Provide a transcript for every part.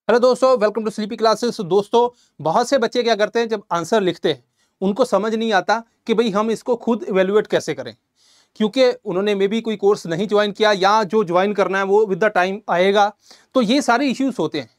Hello दोस्तों, welcome to sleepy classes. दोस्तों, बहुत से बच्चे क्या करते हैं, जब आंसर लिखते हैं उनको समझ नहीं आता कि भाई हम इसको खुद इवेल्युएट कैसे करें, क्योंकि उन्होंने मे बी कोई कोर्स नहीं ज्वाइन किया या जो ज्वाइन करना है वो विद द टाइम आएगा। तो ये सारे इश्यूज होते हैं।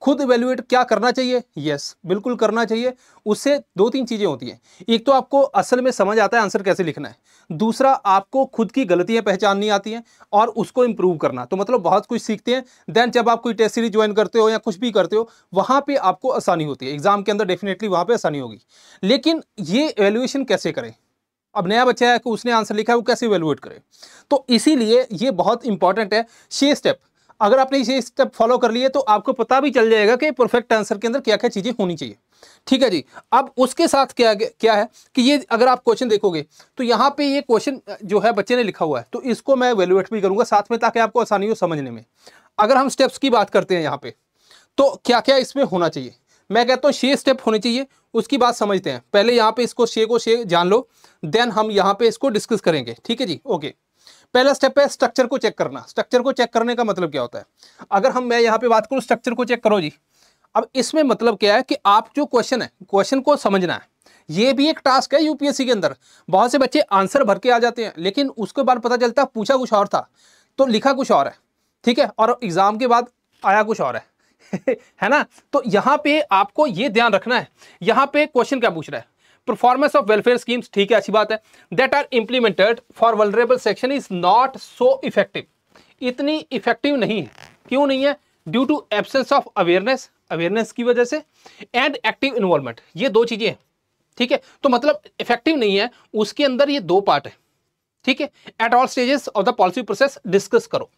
खुद इवेल्युएट क्या करना चाहिए? यस, बिल्कुल करना चाहिए। उससे दो तीन चीज़ें होती हैं। एक तो आपको असल में समझ आता है आंसर कैसे लिखना है, दूसरा आपको खुद की गलतियां पहचाननी आती हैं और उसको इंप्रूव करना। तो मतलब बहुत कुछ सीखते हैं। देन जब आप कोई टेस्ट सीरीज ज्वाइन करते हो या कुछ भी करते हो, वहां पे आपको आसानी होती है। एग्जाम के अंदर डेफिनेटली वहां पे आसानी होगी। लेकिन ये एवेल्युएशन कैसे करें? अब नया बच्चा है कि उसने आंसर लिखा है, वो कैसे इवेल्युएट करे? तो इसीलिए ये बहुत इंपॉर्टेंट है 6 स्टेप। अगर आपने ये स्टेप फॉलो कर लिए तो आपको पता भी चल जाएगा कि परफेक्ट आंसर के अंदर क्या क्या चीजें होनी चाहिए। ठीक है जी। अब उसके साथ क्या क्या है कि ये अगर आप क्वेश्चन देखोगे तो यहाँ पे ये क्वेश्चन जो है बच्चे ने लिखा हुआ है, तो इसको मैं इवेल्युएट भी करूंगा साथ में, ताकि आपको आसानी हो समझने में। अगर हम स्टेप्स की बात करते हैं यहाँ पे, तो क्या क्या इसमें होना चाहिए? मैं कहता हूँ 6 स्टेप होने चाहिए। उसकी बात समझते हैं। पहले यहाँ पे इसको 6 जान लो, देन हम यहाँ पे इसको डिस्कस करेंगे। ठीक है जी, ओके। पहला स्टेप है स्ट्रक्चर को चेक करना। स्ट्रक्चर को चेक करने का मतलब क्या होता है? अगर मैं यहाँ पे बात करूँ स्ट्रक्चर को चेक करो जी। अब इसमें मतलब क्या है कि आप जो क्वेश्चन है, क्वेश्चन को समझना है। ये भी एक टास्क है यूपीएससी के अंदर। बहुत से बच्चे आंसर भर के आ जाते हैं, लेकिन उसके बाद पता चलता है पूछा कुछ और था, तो लिखा कुछ और है। ठीक है, और एग्जाम के बाद आया कुछ और है है ना? तो यहां पे आपको ये ध्यान रखना है। यहां पे क्वेश्चन क्या पूछ रहा है? परफॉर्मेंस ऑफ वेलफेयर स्कीम्स, ठीक है, अच्छी बात है, that are implemented for vulnerable section is not so effective. इतनी इफेक्टिव नहीं है। क्यों नहीं है? Due to absence of awareness, awareness की वजह से, एंड एक्टिव इन्वॉल्वमेंट। ये दो चीजें हैं। ठीक है, तो मतलब इफेक्टिव नहीं है। उसके अंदर ये दो पार्ट है। ठीक है, at all stages of the policy process discuss करो।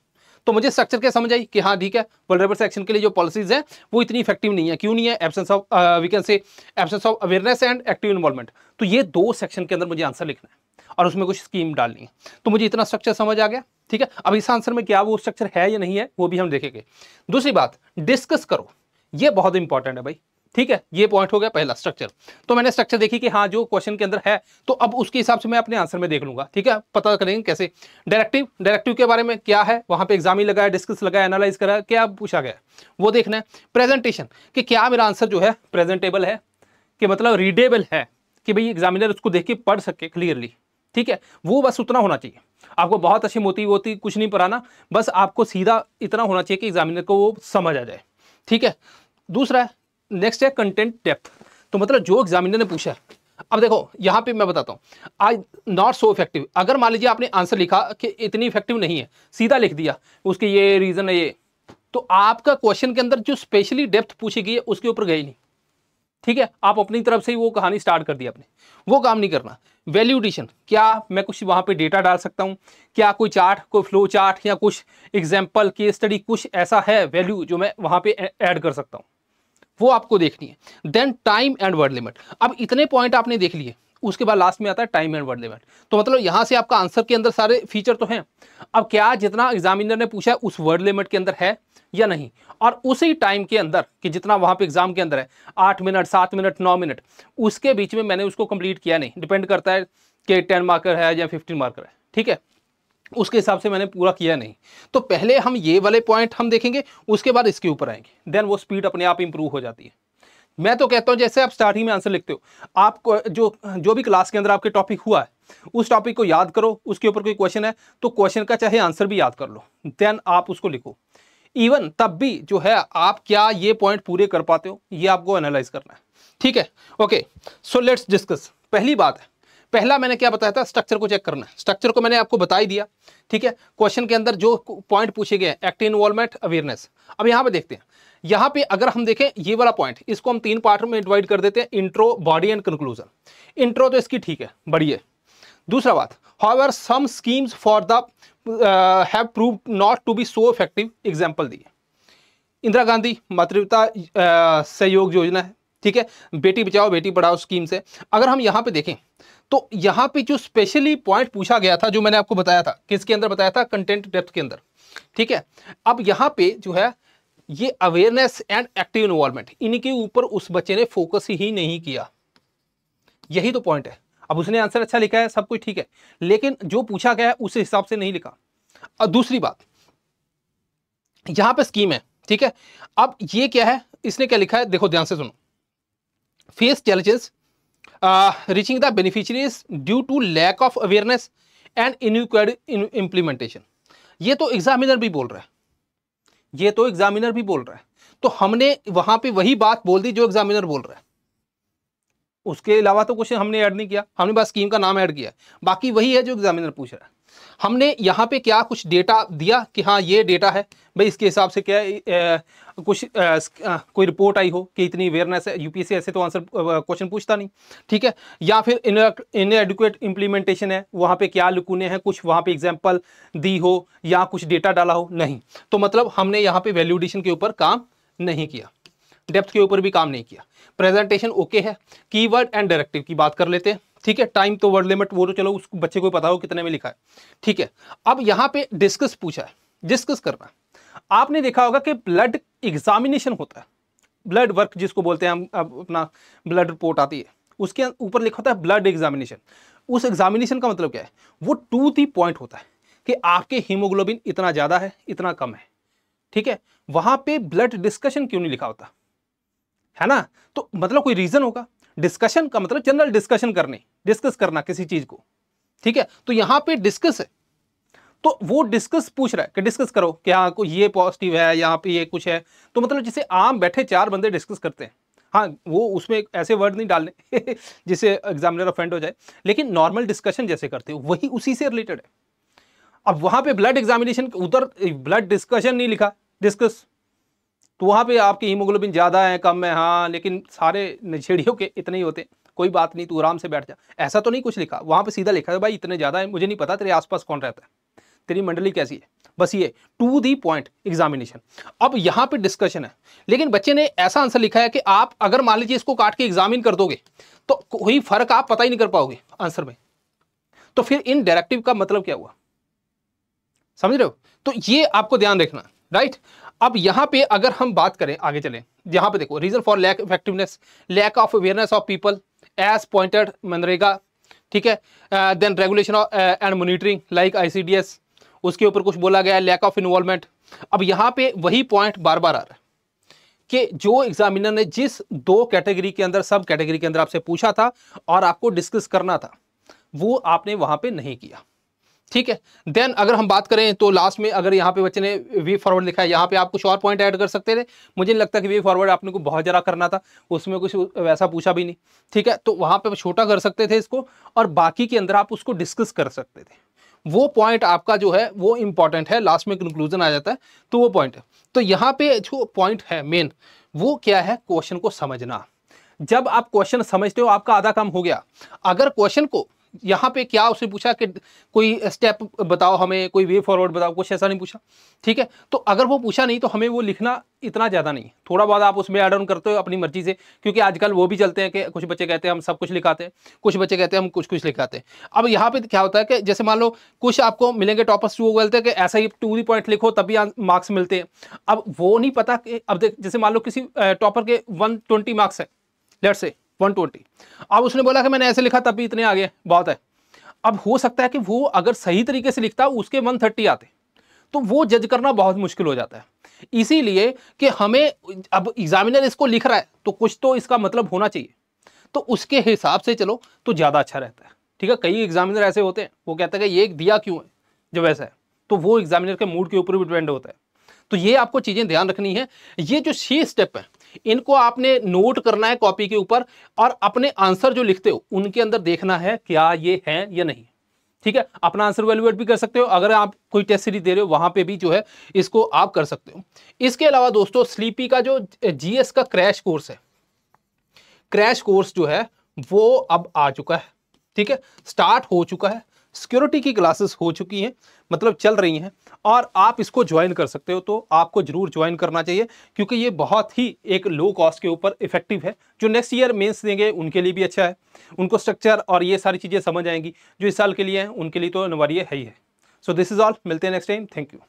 तो मुझे स्ट्रक्चर क्या समझ आई कि हाँ ठीक है, वल्नरेबल सेक्शन के लिए जो पॉलिसीज हैं वो इतनी इफेक्टिव नहीं है। क्यों नहीं है? Absence of we can say absence of awareness and active involvement. तो ये दो सेक्शन के अंदर मुझे आंसर लिखना है और उसमें कुछ स्कीम डालनी है। तो मुझे इतना स्ट्रक्चर समझ आ गया। ठीक है, अब इस आंसर में क्या वो स्ट्रक्चर है या नहीं है वो भी हम देखेंगे। दूसरी बात, डिस्कस करो। ये बहुत इंपॉर्टेंट है भाई। ठीक है, ये पॉइंट हो गया पहला, स्ट्रक्चर। तो मैंने स्ट्रक्चर देखी कि हाँ जो क्वेश्चन के अंदर है, तो अब उसके हिसाब से मैं अपने आंसर में देख लूंगा। ठीक है, पता करेंगे कैसे। डायरेक्टिव, डायरेक्टिव के बारे में क्या है, वहां पे एग्जाम ही लगाया, डिस्कस लगाया, एनालाइज करा, क्या पूछा गया वो देखना है। प्रेजेंटेशन, कि क्या मेरा आंसर जो है प्रेजेंटेबल है, कि मतलब रीडेबल है, कि भाई एग्जामिनर उसको देख के पढ़ सके क्लियरली। ठीक है, वो बस उतना होना चाहिए। आपको बहुत अच्छी मोटी कुछ नहीं पढ़ाना, बस आपको सीधा इतना होना चाहिए कि एग्जामिनर को वो समझ आ जाए। ठीक है, दूसरा है, नेक्स्ट है कंटेंट डेप्थ। तो मतलब जो एग्जामिनर ने पूछा है, अब देखो यहां पे मैं बताता हूं, आई नॉट सो इफेक्टिव। अगर मान लीजिए आपने आंसर लिखा कि इतनी इफेक्टिव नहीं है, सीधा लिख दिया उसके ये रीजन है ये, तो आपका क्वेश्चन के अंदर जो स्पेशली डेप्थ पूछी गई है उसके ऊपर गई नहीं। ठीक है, आप अपनी तरफ से ही वो कहानी स्टार्ट कर दी आपने, वो काम नहीं करना। वैल्यू एडिशन, क्या मैं कुछ वहां पे डेटा डाल सकता हूं? क्या कोई चार्ट, कोई फ्लो चार्ट या कुछ एग्जाम्पल केस स्टडी कुछ ऐसा है वैल्यू जो मैं वहां पे ऐड कर सकता हूं? वो आपको देखनी है। Then time and word limit. अब इतने पॉइंट आपने देख लिए, उसके बाद लास्ट में आता है टाइम एंड वर्ड लिमिट। तो मतलब यहां से आपका आंसर के अंदर सारे फीचर तो हैं। अब क्या जितना एग्जामिनर ने पूछा है उस वर्ड लिमिट के अंदर है या नहीं, और उसी टाइम के अंदर कि जितना वहां पे एग्जाम के अंदर है, 8 मिनट, 7 मिनट, 9 मिनट, उसके बीच में मैंने उसको कंप्लीट किया नहीं। डिपेंड करता है कि 10 मार्कर है या 15 मार्कर है। ठीक है, उसके हिसाब से मैंने पूरा किया नहीं। तो पहले हम ये वाले पॉइंट हम देखेंगे, उसके बाद इसके ऊपर आएंगे, देन वो स्पीड अपने आप इंप्रूव हो जाती है। मैं तो कहता हूं जैसे आप स्टार्टिंग में आंसर लिखते हो, आपको जो भी क्लास के अंदर आपके टॉपिक हुआ है उस टॉपिक को याद करो। उसके ऊपर कोई क्वेश्चन है तो क्वेश्चन का चाहे आंसर भी याद कर लो, देन आप उसको लिखो। इवन तब भी जो है आप क्या ये पॉइंट पूरे कर पाते हो, ये आपको एनालाइज करना है। ठीक है, ओके, सो लेट्स डिस्कस। पहली बात है, पहला मैंने क्या बताया था, स्ट्रक्चर को चेक करना है। स्ट्रक्चर को मैंने आपको बता ही दिया। ठीक है, क्वेश्चन के अंदर जो पॉइंट पूछे गए, एक्टिव इन्वॉल्वमेंट, अवेयरनेस। अब यहां पे देखते हैं, यहां पे अगर हम देखें ये वाला पॉइंट, इसको हम 3 पार्ट में डिवाइड कर देते हैं, intro, body and conclusion. Intro तो इसकी ठीक है, बढ़िया। दूसरा बात, however some schemes for the have proved not to be so effective. Example दिए, इंदिरा गांधी मातृत्व सहयोग योजना है। ठीक है, बेटी बचाओ बेटी पढ़ाओ स्कीम से। अगर हम यहां पे देखें तो यहां पे जो स्पेशली पॉइंट पूछा गया था, जो मैंने आपको बताया था, किसके अंदर बताया था, कंटेंट डेप्थ के अंदर। ठीक है, अब यहां पे जो है ये अवेयरनेस एंड एक्टिव इन्वॉल्वमेंट, इनके ऊपर उस बच्चे ने फोकस ही नहीं किया। यही तो पॉइंट है। अब उसने आंसर अच्छा लिखा है, सब कुछ ठीक है, लेकिन जो पूछा गया है उस हिसाब से नहीं लिखा। और दूसरी बात, यहां पे स्कीम है, ठीक है, अब ये क्या है, इसने क्या लिखा है, देखो ध्यान से सुनो। Face challenges reaching the beneficiaries due to lack of awareness and inequality in implementation. ये तो एग्जामिनर भी बोल रहा है, ये तो एग्जामिनर भी बोल रहा है, तो हमने वहां पे वही बात बोल दी जो एग्जामिनर बोल रहा है, उसके अलावा तो कुछ हमने ऐड नहीं किया, हमने बस स्कीम का नाम ऐड किया, बाकी वही है जो एग्जामिनर पूछ रहा है। हमने यहाँ पे क्या कुछ डेटा दिया कि हाँ ये डेटा है भाई, इसके हिसाब से क्या कुछ कोई रिपोर्ट आई हो कि इतनी अवेयरनेस है, यूपीएससी ऐसे तो आंसर क्वेश्चन पूछता नहीं, ठीक है, या फिर इनएडुकेट इम्प्लीमेंटेशन है, वहाँ पे क्या लुकुने हैं, कुछ वहाँ पे एग्जाम्पल दी हो या कुछ डेटा डाला हो, नहीं। तो मतलब हमने यहाँ पे वैल्यू एडिशन के ऊपर काम नहीं किया, डेप्थ के ऊपर भी काम नहीं किया। प्रेजेंटेशन ओके है, कीवर्ड एंड डायरेक्टिव की बात कर लेते हैं, ठीक है। टाइम तो वर्ड लिमिट वो तो चलो उस बच्चे को पता हो कितने में लिखा है, ठीक है। अब यहाँ पे डिस्कस पूछा है, डिस्कस करना। आपने देखा होगा कि ब्लड एग्जामिनेशन होता है, ब्लड वर्क जिसको बोलते हैं हम, अब अपना ब्लड रिपोर्ट आती है उसके ऊपर लिखा होता है ब्लड एग्जामिनेशन। उस एग्जामिनेशन का मतलब क्या है, वो टू दी पॉइंट होता है कि आपके हीमोग्लोबिन इतना ज्यादा है, इतना कम है, ठीक है। वहां पे ब्लड डिस्कशन क्यों नहीं लिखा होता है ना, तो मतलब कोई रीजन होगा। डिस्कशन का मतलब जनरल डिस्कशन करने, डिस्कस करना किसी चीज को, ठीक है। तो यहां पे डिस्कस है, तो वो डिस्कस पूछ रहा है कि डिस्कस करो कि हाँ कोई ये पॉजिटिव है, यहाँ पे ये कुछ है, तो मतलब जैसे आम बैठे चार बंदे डिस्कस करते हैं, हाँ वो उसमें ऐसे वर्ड नहीं डालने जिससे एग्जामिनर ऑफेंड हो जाए, लेकिन नॉर्मल डिस्कशन जैसे करते हो वही उसी से रिलेटेड है। अब वहां पे ब्लड एग्जामिनेशन उधर ब्लड डिस्कशन नहीं लिखा, डिस्कस, तो वहां पे आपकी हीमोग्लोबिन ज्यादा है, कम है, हाँ लेकिन सारे नशेड़ियों के इतने ही होते, कोई बात नहीं तू आराम से बैठ जा, ऐसा तो नहीं कुछ लिखा। वहां पे सीधा लिखा है भाई इतने ज्यादा है, मुझे नहीं पता तेरे आसपास कौन रहता है, तेरी मंडली कैसी है, बस ये टू दी पॉइंट एग्जामिनेशन। अब यहाँ पे डिस्कशन है, लेकिन बच्चे ने ऐसा आंसर लिखा है कि आप अगर मान लीजिए इसको काट के एग्जामिन कर दोगे तो कोई फर्क आप पता ही नहीं कर पाओगे आंसर में, तो फिर इन डायरेक्टिव का मतलब क्या हुआ, समझ रहे हो। तो ये आपको ध्यान रखना, राइट। अब यहां पे अगर हम बात करें, आगे चलें, यहां पे देखो reason for lack effectiveness, lack of awareness of people as pointed मनरेगा, ठीक है, then regulation and monitoring like ICDS, उसके ऊपर कुछ बोला गया है, लैक ऑफ इन्वॉल्वमेंट। अब यहां पे वही पॉइंट बार बार आ रहा है कि जो एग्जामिनर ने जिस दो कैटेगरी के अंदर, सब कैटेगरी के अंदर आपसे पूछा था और आपको डिस्कस करना था, वो आपने वहां पे नहीं किया, ठीक है। देन अगर हम बात करें तो लास्ट में अगर यहाँ पे बच्चे ने वे फॉरवर्ड लिखा है, यहाँ पे आप कुछ और पॉइंट ऐड कर सकते थे, मुझे नहीं लगता कि वे फॉरवर्ड आपने को बहुत जरा करना था, उसमें कुछ वैसा पूछा भी नहीं, ठीक है। तो वहां पे छोटा कर सकते थे इसको, और बाकी के अंदर आप उसको डिस्कस कर सकते थे। वो पॉइंट आपका जो है वो इंपॉर्टेंट है, लास्ट में कंक्लूजन आ जाता है, तो वो पॉइंट है। तो यहाँ पे जो पॉइंट है मेन, वो क्या है, क्वेश्चन को समझना। जब आप क्वेश्चन समझते हो आपका आधा काम हो गया। अगर क्वेश्चन को यहाँ पे क्या उसने पूछा कि कोई स्टेप बताओ हमें, कोई वे फॉरवर्ड बताओ, कुछ ऐसा नहीं पूछा, ठीक है। तो अगर वो पूछा नहीं तो हमें वो लिखना इतना ज़्यादा नहीं, थोड़ा बहुत आप उसमें ऐड ऑन करते हो अपनी मर्जी से, क्योंकि आजकल वो भी चलते हैं कि कुछ बच्चे कहते हैं हम सब कुछ लिखाते हैं, कुछ बच्चे कहते हैं हम कुछ कुछ लिखाते हैं। अब यहाँ पे क्या होता है कि जैसे मान लो कुछ आपको मिलेंगे टॉपर्स, वो बोलते हैं कि ऐसा ही टू दी पॉइंट लिखो तभी मार्क्स मिलते हैं। अब वो नहीं पता कि अब जैसे मान लो किसी टॉपर के 120 मार्क्स है, लेट्स से 120, अब उसने बोला कि मैंने ऐसे लिखा तब भी इतने आ गए, बहुत है। अब हो सकता है कि वो अगर सही तरीके से लिखता उसके 130 आते, तो वो जज करना बहुत मुश्किल हो जाता है। इसीलिए कि हमें, अब एग्जामिनर इसको लिख रहा है तो कुछ तो इसका मतलब होना चाहिए, तो उसके हिसाब से चलो तो ज़्यादा अच्छा रहता है, ठीक है। कई एग्जामिनर ऐसे होते हैं वो कहते हैं कि ये दिया क्यों है जब ऐसा है, तो वो एग्जामिनर के मूड के ऊपर भी डिपेंड होता है। तो ये आपको चीज़ें ध्यान रखनी है। ये जो 6 स्टेप है इनको आपने नोट करना है कॉपी के ऊपर, और अपने आंसर जो लिखते हो उनके अंदर देखना है क्या ये है या नहीं, ठीक है। अपना आंसर वैल्यूएट भी कर सकते हो, अगर आप कोई टेस्ट सीरीज दे रहे हो वहां पे भी जो है इसको आप कर सकते हो। इसके अलावा दोस्तों स्लीपी का जो जीएस का क्रैश कोर्स है, क्रैश कोर्स जो है वो अब आ चुका है, ठीक है, स्टार्ट हो चुका है। सिक्योरिटी की क्लासेस हो चुकी हैं, मतलब चल रही हैं, और आप इसको ज्वाइन कर सकते हो, तो आपको जरूर ज्वाइन करना चाहिए, क्योंकि ये बहुत ही एक लो कॉस्ट के ऊपर इफेक्टिव है। जो नेक्स्ट ईयर मेंस देंगे उनके लिए भी अच्छा है, उनको स्ट्रक्चर और ये सारी चीज़ें समझ आएंगी। जो इस साल के लिए हैं उनके लिए तो अनिवार्य है ही है। सो दिस इज ऑल, मिलते हैं नेक्स्ट टाइम, थैंक यू।